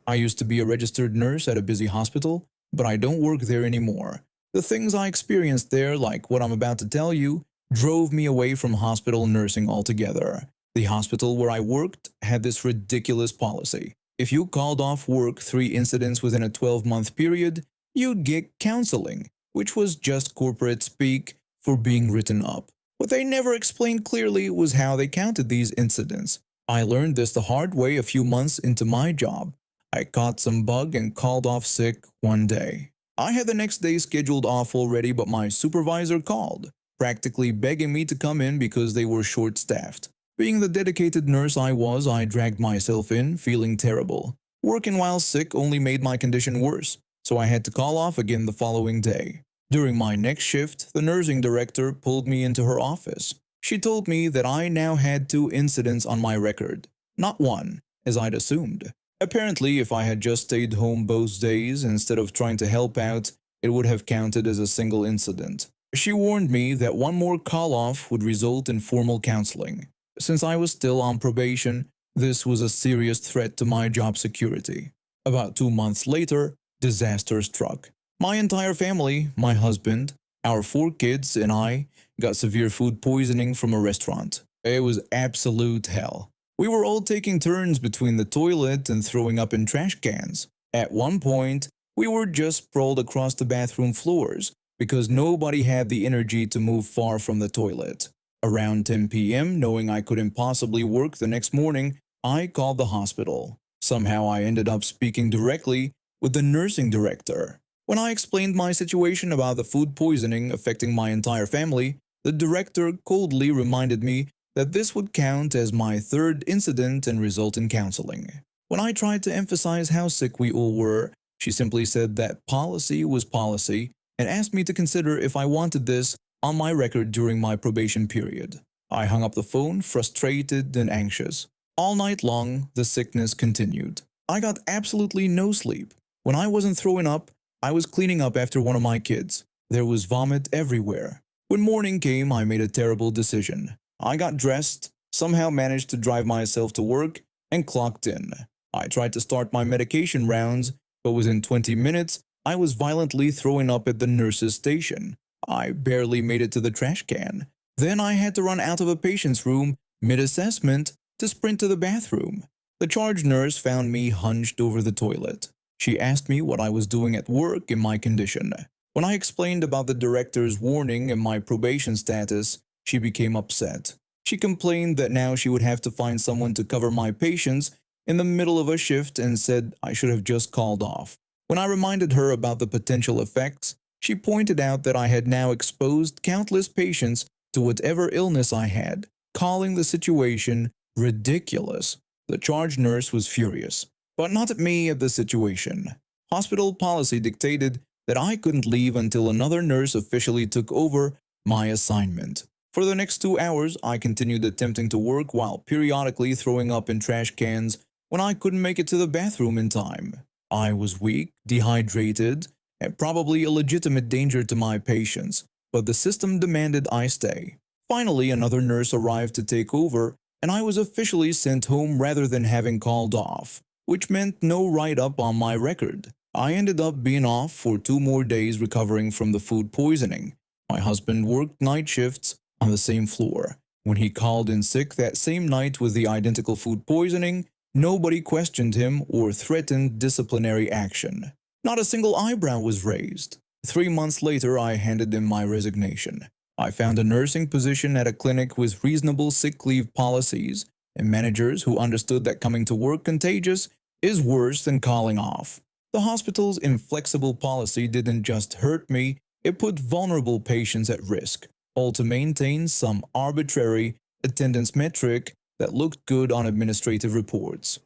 I used to be a registered nurse at a busy hospital, but I don't work there anymore. The things I experienced there, like what I'm about to tell you, drove me away from hospital nursing altogether. The hospital where I worked had this ridiculous policy. If you called off work 3 incidents within a 12-month period, you'd get counseling, which was just corporate speak for being written up. What they never explained clearly was how they counted these incidents. I learned this the hard way a few months into my job. I caught some bug and called off sick one day. I had the next day scheduled off already, but my supervisor called, practically begging me to come in because they were short-staffed. Being the dedicated nurse I was, I dragged myself in, feeling terrible. Working while sick only made my condition worse, so I had to call off again the following day. During my next shift, the nursing director pulled me into her office. She told me that I now had 2 incidents on my record, not one, as I'd assumed. Apparently, if I had just stayed home both days instead of trying to help out, it would have counted as a single incident. She warned me that one more call-off would result in formal counseling. Since I was still on probation, this was a serious threat to my job security. About 2 months later, disaster struck. My entire family, my husband, our 4 kids, and I got severe food poisoning from a restaurant. It was absolute hell. We were all taking turns between the toilet and throwing up in trash cans. At one point, we were just sprawled across the bathroom floors because nobody had the energy to move far from the toilet. Around 10 p.m., knowing I couldn't possibly work the next morning, I called the hospital. Somehow I ended up speaking directly with the nursing director. When I explained my situation about the food poisoning affecting my entire family, the director coldly reminded me that this would count as my 3rd incident and result in counseling. When I tried to emphasize how sick we all were, she simply said that policy was policy and asked me to consider if I wanted this on my record during my probation period. I hung up the phone, frustrated and anxious. All night long, the sickness continued. I got absolutely no sleep. When I wasn't throwing up, I was cleaning up after one of my kids. There was vomit everywhere. When morning came, I made a terrible decision. I got dressed, somehow managed to drive myself to work, and clocked in. I tried to start my medication rounds, but within 20 minutes, I was violently throwing up at the nurse's station. I barely made it to the trash can. Then I had to run out of a patient's room mid-assessment to sprint to the bathroom. The charge nurse found me hunched over the toilet. She asked me what I was doing at work in my condition. When I explained about the director's warning and my probation status, she became upset. She complained that now she would have to find someone to cover my patients in the middle of a shift and said I should have just called off. When I reminded her about the potential effects, she pointed out that I had now exposed countless patients to whatever illness I had, calling the situation ridiculous. The charge nurse was furious, but not at me at the situation. Hospital policy dictated that I couldn't leave until another nurse officially took over my assignment. For the next 2 hours, I continued attempting to work while periodically throwing up in trash cans when I couldn't make it to the bathroom in time. I was weak, dehydrated, and probably a legitimate danger to my patients, but the system demanded I stay. Finally, another nurse arrived to take over, and I was officially sent home rather than having called off, which meant no write-up on my record. I ended up being off for 2 more days recovering from the food poisoning. My husband worked night shifts on the same floor. When he called in sick that same night with the identical food poisoning, nobody questioned him or threatened disciplinary action. Not a single eyebrow was raised. 3 months later, I handed in my resignation. I found a nursing position at a clinic with reasonable sick leave policies and managers who understood that coming to work contagious is worse than calling off. The hospital's inflexible policy didn't just hurt me, it put vulnerable patients at risk, all to maintain some arbitrary attendance metric that looked good on administrative reports.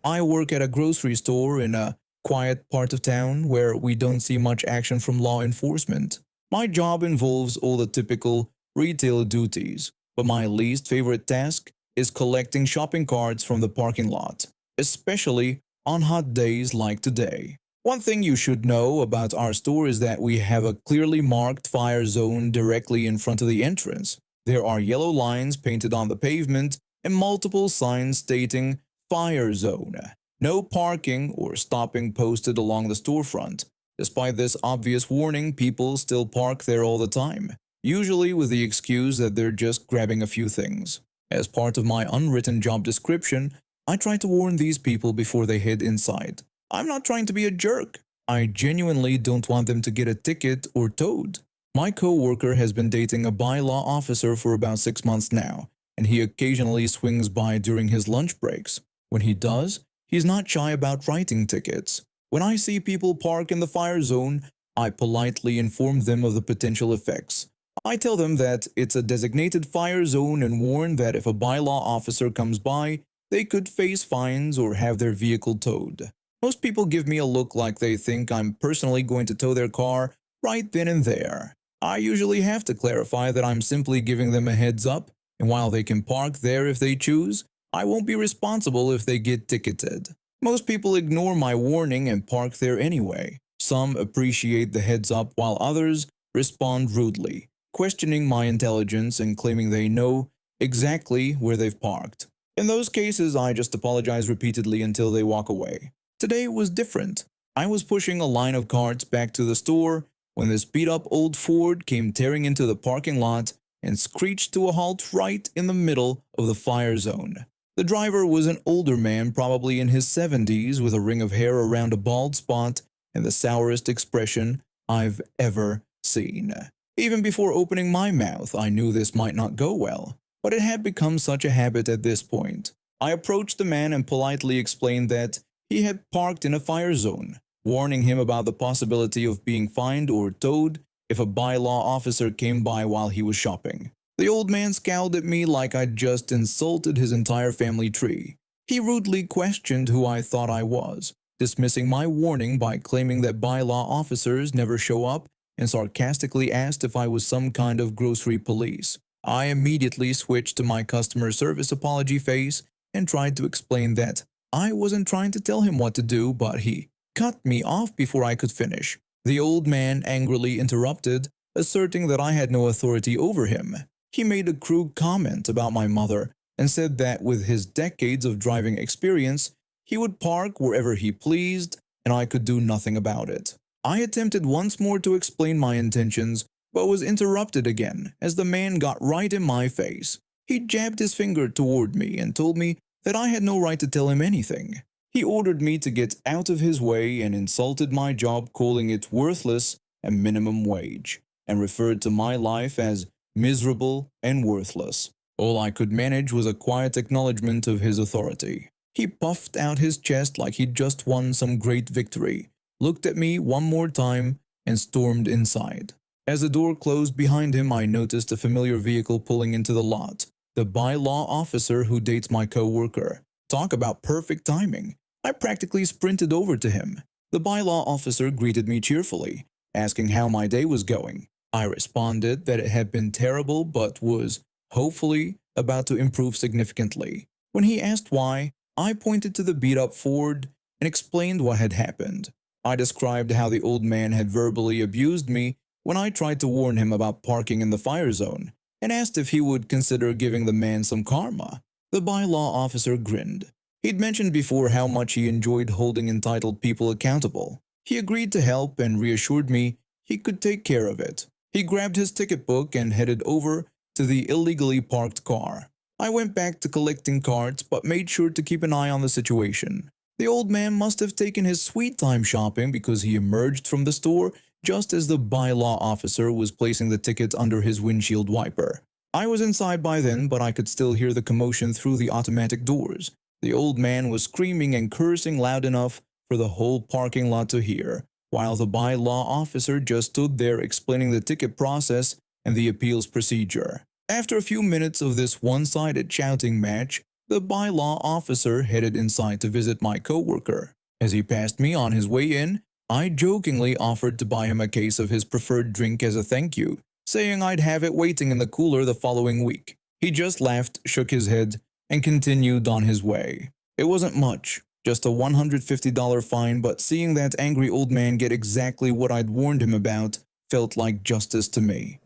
I work at a grocery store in a quiet part of town where we don't see much action from law enforcement. My job involves all the typical retail duties, but my least favorite task is collecting shopping carts from the parking lot, especially on hot days like today. One thing you should know about our store is that we have a clearly marked fire zone directly in front of the entrance. There are yellow lines painted on the pavement and multiple signs stating Fire zone. No parking or stopping posted along the storefront. Despite this obvious warning, people still park there all the time, usually with the excuse that they're just grabbing a few things. As part of my unwritten job description, I try to warn these people before they head inside. I'm not trying to be a jerk. I genuinely don't want them to get a ticket or towed. My coworker has been dating a bylaw officer for about 6 months now, and he occasionally swings by during his lunch breaks. When he does, he's not shy about writing tickets. When I see people park in the fire zone, I politely inform them of the potential effects. I tell them that it's a designated fire zone and warn that if a bylaw officer comes by, they could face fines or have their vehicle towed. Most people give me a look like they think I'm personally going to tow their car right then and there. I usually have to clarify that I'm simply giving them a heads up, and while they can park there if they choose, I won't be responsible if they get ticketed. Most people ignore my warning and park there anyway. Some appreciate the heads up while others respond rudely, questioning my intelligence and claiming they know exactly where they've parked. In those cases, I just apologize repeatedly until they walk away. Today was different. I was pushing a line of carts back to the store when this beat-up old Ford came tearing into the parking lot and screeched to a halt right in the middle of the fire zone. The driver was an older man, probably in his 70s, with a ring of hair around a bald spot and the sourest expression I've ever seen. Even before opening my mouth, I knew this might not go well, but it had become such a habit at this point. I approached the man and politely explained that he had parked in a fire zone, warning him about the possibility of being fined or towed if a bylaw officer came by while he was shopping. The old man scowled at me like I'd just insulted his entire family tree. He rudely questioned who I thought I was, dismissing my warning by claiming that bylaw officers never show up, and sarcastically asked if I was some kind of grocery police. I immediately switched to my customer service apology face and tried to explain that I wasn't trying to tell him what to do, but he cut me off before I could finish. The old man angrily interrupted, asserting that I had no authority over him. He made a crude comment about my mother and said that with his decades of driving experience, he would park wherever he pleased and I could do nothing about it. I attempted once more to explain my intentions, but was interrupted again as the man got right in my face. He jabbed his finger toward me and told me that I had no right to tell him anything. He ordered me to get out of his way and insulted my job, calling it worthless and minimum wage, and referred to my life as miserable and worthless. All I could manage was a quiet acknowledgement of his authority. He puffed out his chest like he'd just won some great victory, looked at me one more time, and stormed inside. As the door closed behind him, I noticed a familiar vehicle pulling into the lot. The bylaw officer who dates my coworker. Talk about perfect timing. I practically sprinted over to him. The bylaw officer greeted me cheerfully, asking how my day was going. I responded that it had been terrible but was, hopefully, about to improve significantly. When he asked why, I pointed to the beat-up Ford and explained what had happened. I described how the old man had verbally abused me when I tried to warn him about parking in the fire zone, and asked if he would consider giving the man some karma. The bylaw officer grinned. He'd mentioned before how much he enjoyed holding entitled people accountable. He agreed to help and reassured me he could take care of it. He grabbed his ticket book and headed over to the illegally parked car. I went back to collecting cards but made sure to keep an eye on the situation. The old man must have taken his sweet time shopping because he emerged from the store just as the bylaw officer was placing the ticket under his windshield wiper. I was inside by then, but I could still hear the commotion through the automatic doors. The old man was screaming and cursing loud enough for the whole parking lot to hear, while the bylaw officer just stood there explaining the ticket process and the appeals procedure. After a few minutes of this one-sided shouting match, the bylaw officer headed inside to visit my coworker. As he passed me on his way in, I jokingly offered to buy him a case of his preferred drink as a thank you, saying I'd have it waiting in the cooler the following week. He just laughed, shook his head, and continued on his way. It wasn't much, just a $150 fine, but seeing that angry old man get exactly what I'd warned him about felt like justice to me.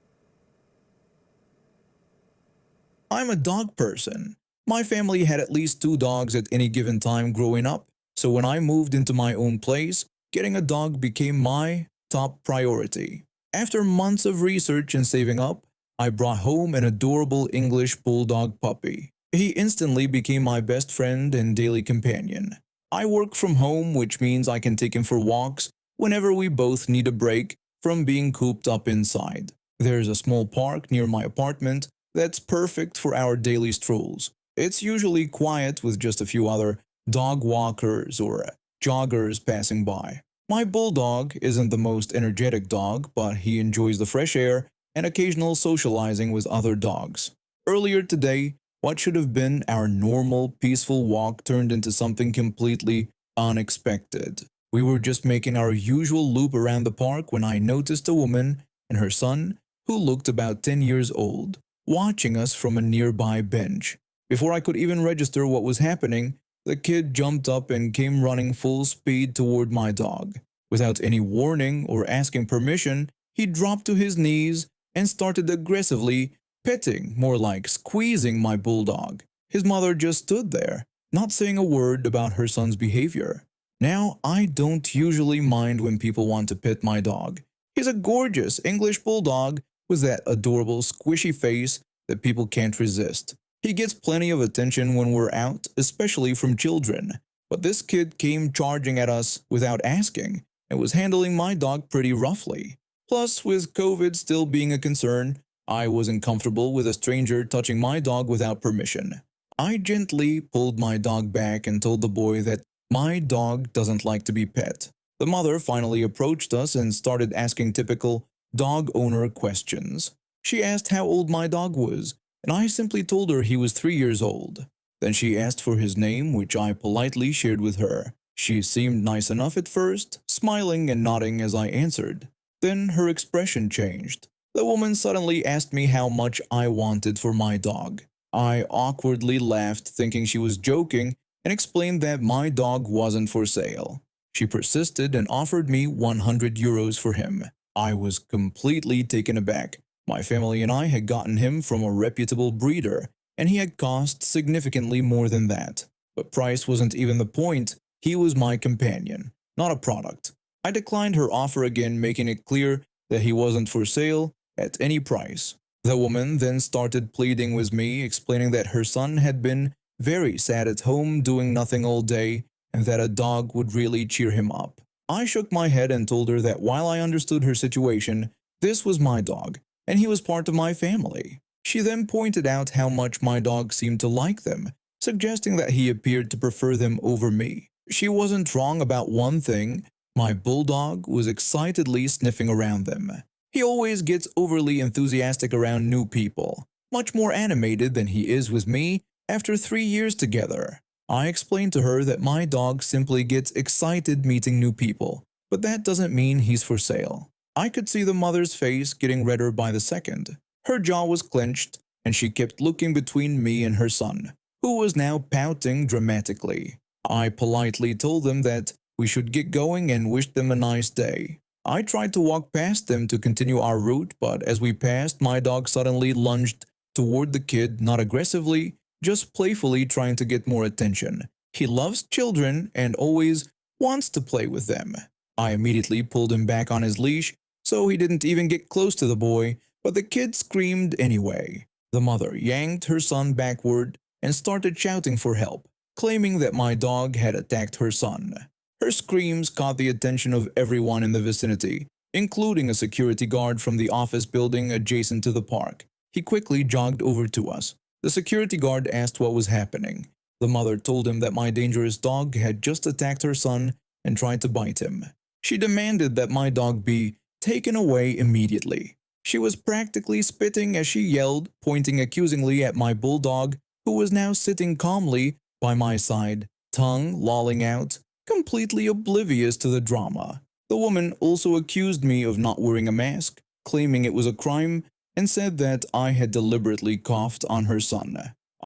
I'm a dog person, My family had at least two dogs at any given time growing up, so when I moved into my own place, getting a dog became my top priority. After months of research and saving up, I brought home an adorable English bulldog puppy. He instantly became my best friend and daily companion. I work from home, which means I can take him for walks whenever we both need a break from being cooped up inside. There's a small park near my apartment that's perfect for our daily strolls. It's usually quiet with just a few other dog walkers or joggers passing by. My bulldog isn't the most energetic dog, but he enjoys the fresh air and occasional socializing with other dogs. Earlier today, what should have been our normal, peaceful walk turned into something completely unexpected. We were just making our usual loop around the park when I noticed a woman and her son, who looked about 10 years old, watching us from a nearby bench. Before I could even register what was happening, the kid jumped up and came running full speed toward my dog. Without any warning or asking permission, he dropped to his knees and started aggressively petting, more like squeezing my bulldog. His mother just stood there, not saying a word about her son's behavior. Now, I don't usually mind when people want to pet my dog. He's a gorgeous English bulldog with that adorable squishy face that people can't resist. He gets plenty of attention when we're out, especially from children. But this kid came charging at us without asking and was handling my dog pretty roughly. Plus, with COVID still being a concern, I wasn't comfortable with a stranger touching my dog without permission. I gently pulled my dog back and told the boy that my dog doesn't like to be pet. The mother finally approached us and started asking typical dog owner questions. She asked how old my dog was, and I simply told her he was 3 years old. Then she asked for his name, which I politely shared with her. She seemed nice enough at first, smiling and nodding as I answered. Then her expression changed. The woman suddenly asked me how much I wanted for my dog. I awkwardly laughed, thinking she was joking, and explained that my dog wasn't for sale. She persisted and offered me 100 euros for him. I was completely taken aback. My family and I had gotten him from a reputable breeder, and he had cost significantly more than that. But price wasn't even the point. He was my companion, not a product. I declined her offer again, making it clear that he wasn't for sale at any price. The woman then started pleading with me, explaining that her son had been very sad at home doing nothing all day and that a dog would really cheer him up. I shook my head and told her that while I understood her situation, this was my dog and he was part of my family. She then pointed out how much my dog seemed to like them, suggesting that he appeared to prefer them over me. She wasn't wrong about one thing. My bulldog was excitedly sniffing around them. He always gets overly enthusiastic around new people, much more animated than he is with me after 3 years together. I explained to her that my dog simply gets excited meeting new people, but that doesn't mean he's for sale. I could see the mother's face getting redder by the second. Her jaw was clenched, and she kept looking between me and her son, who was now pouting dramatically. I politely told them that we should get going and wished them a nice day. I tried to walk past them to continue our route, but as we passed, my dog suddenly lunged toward the kid, not aggressively, just playfully trying to get more attention. He loves children and always wants to play with them. I immediately pulled him back on his leash, so he didn't even get close to the boy, but the kid screamed anyway. The mother yanked her son backward and started shouting for help, claiming that my dog had attacked her son. Her screams caught the attention of everyone in the vicinity, including a security guard from the office building adjacent to the park. He quickly jogged over to us. The security guard asked what was happening. The mother told him that my dangerous dog had just attacked her son and tried to bite him. She demanded that my dog be taken away immediately. She was practically spitting as she yelled, pointing accusingly at my bulldog, who was now sitting calmly by my side, tongue lolling out, completely oblivious to the drama. The woman also accused me of not wearing a mask, claiming it was a crime, and said that I had deliberately coughed on her son.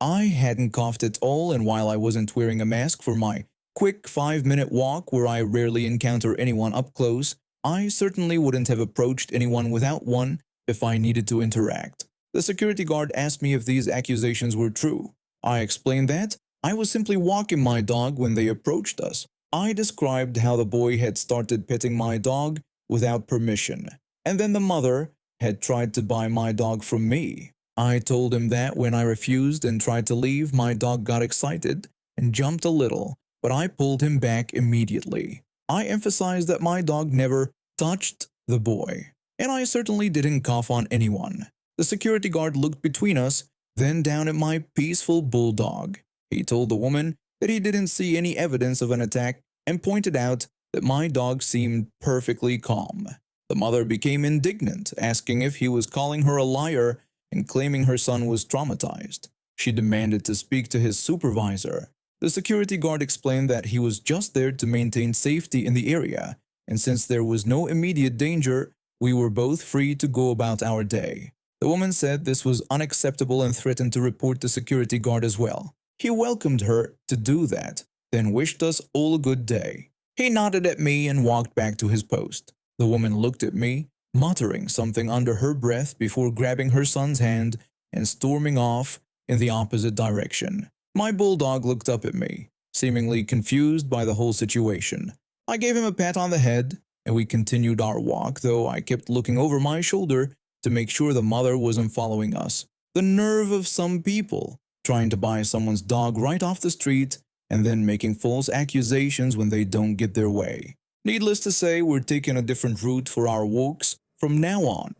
I hadn't coughed at all, and while I wasn't wearing a mask for my quick 5-minute walk where I rarely encounter anyone up close, I certainly wouldn't have approached anyone without one if I needed to interact. The security guard asked me if these accusations were true. I explained that I was simply walking my dog when they approached us. I described how the boy had started petting my dog without permission, and then the mother had tried to buy my dog from me. I told him that when I refused and tried to leave, my dog got excited and jumped a little, but I pulled him back immediately. I emphasized that my dog never touched the boy, and I certainly didn't cough on anyone. The security guard looked between us, then down at my peaceful bulldog. He told the woman that he didn't see any evidence of an attack and pointed out that my dog seemed perfectly calm. The mother became indignant, asking if he was calling her a liar and claiming her son was traumatized. She demanded to speak to his supervisor. The security guard explained that he was just there to maintain safety in the area, and since there was no immediate danger, we were both free to go about our day. The woman said this was unacceptable and threatened to report the security guard as well. He welcomed her to do that, then wished us all a good day. He nodded at me and walked back to his post. The woman looked at me, muttering something under her breath before grabbing her son's hand and storming off in the opposite direction. My bulldog looked up at me, seemingly confused by the whole situation. I gave him a pat on the head, and we continued our walk, though I kept looking over my shoulder to make sure the mother wasn't following us. The nerve of some people, trying to buy someone's dog right off the street and then making false accusations when they don't get their way. Needless to say, we're taking a different route for our walks from now on.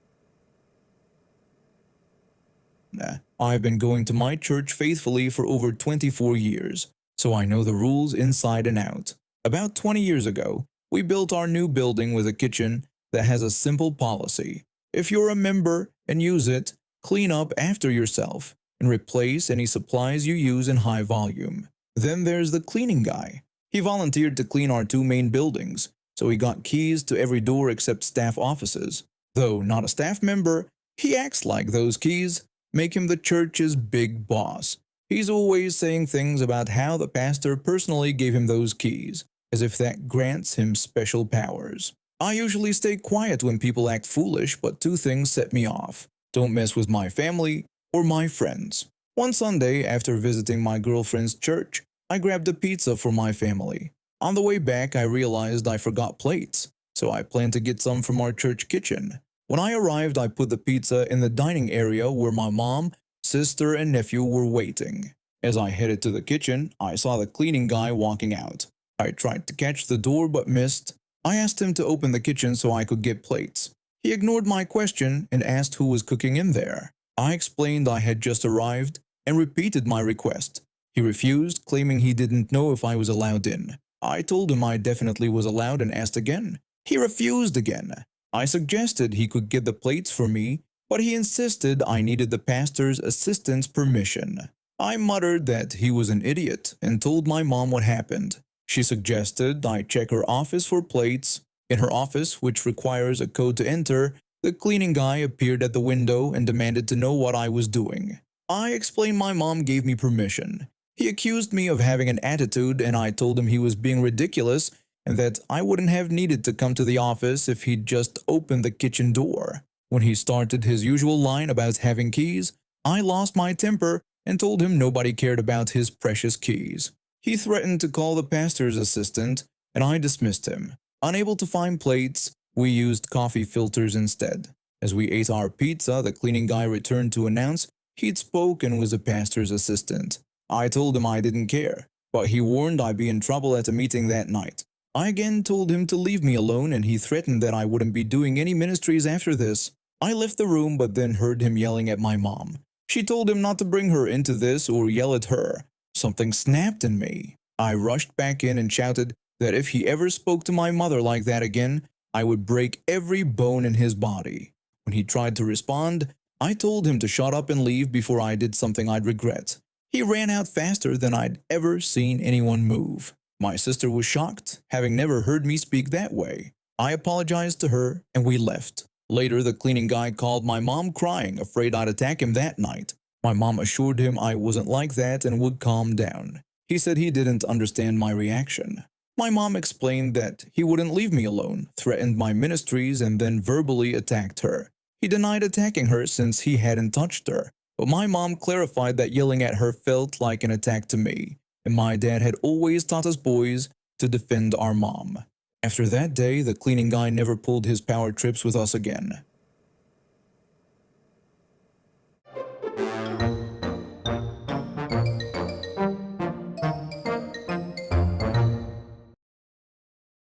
I've been going to my church faithfully for over 24 years, so I know the rules inside and out. About 20 years ago, we built our new building with a kitchen that has a simple policy. If you're a member and use it, clean up after yourself and replace any supplies you use in high volume. Then there's the cleaning guy. He volunteered to clean our two main buildings, so he got keys to every door except staff offices. Though not a staff member, he acts like those keys make him the church's big boss. He's always saying things about how the pastor personally gave him those keys, as if that grants him special powers. I usually stay quiet when people act foolish, but two things set me off. Don't mess with my family or my friends. One Sunday, after visiting my girlfriend's church, I grabbed a pizza for my family. On the way back, I realized I forgot plates, so I planned to get some from our church kitchen. When I arrived, I put the pizza in the dining area where my mom, sister, and nephew were waiting. As I headed to the kitchen, I saw the cleaning guy walking out. I tried to catch the door but missed. I asked him to open the kitchen so I could get plates. He ignored my question and asked who was cooking in there. I explained I had just arrived and repeated my request. He refused, claiming he didn't know if I was allowed in. I told him I definitely was allowed and asked again. He refused again. I suggested he could get the plates for me, but he insisted I needed the pastor's assistant's permission. I muttered that he was an idiot and told my mom what happened. She suggested I check her office for plates. In her office, which requires a code to enter, the cleaning guy appeared at the window and demanded to know what I was doing. I explained my mom gave me permission. He accused me of having an attitude, and I told him he was being ridiculous and that I wouldn't have needed to come to the office if he'd just opened the kitchen door. When he started his usual line about having keys, I lost my temper and told him nobody cared about his precious keys. He threatened to call the pastor's assistant, and I dismissed him. Unable to find plates, we used coffee filters instead. As we ate our pizza, the cleaning guy returned to announce he'd spoken with the pastor's assistant. I told him I didn't care, but he warned I'd be in trouble at a meeting that night. I again told him to leave me alone, and he threatened that I wouldn't be doing any ministries after this. I left the room but then heard him yelling at my mom. She told him not to bring her into this or yell at her. Something snapped in me. I rushed back in and shouted that if he ever spoke to my mother like that again, I would break every bone in his body. When he tried to respond, I told him to shut up and leave before I did something I'd regret. He ran out faster than I'd ever seen anyone move. My sister was shocked, having never heard me speak that way. I apologized to her, and we left. Later, the cleaning guy called my mom crying, afraid I'd attack him that night. My mom assured him I wasn't like that and would calm down. He said he didn't understand my reaction. My mom explained that he wouldn't leave me alone, threatened my ministries, and then verbally attacked her. He denied attacking her since he hadn't touched her. But my mom clarified that yelling at her felt like an attack to me, and my dad had always taught us boys to defend our mom. After that day, the cleaning guy never pulled his power trips with us again.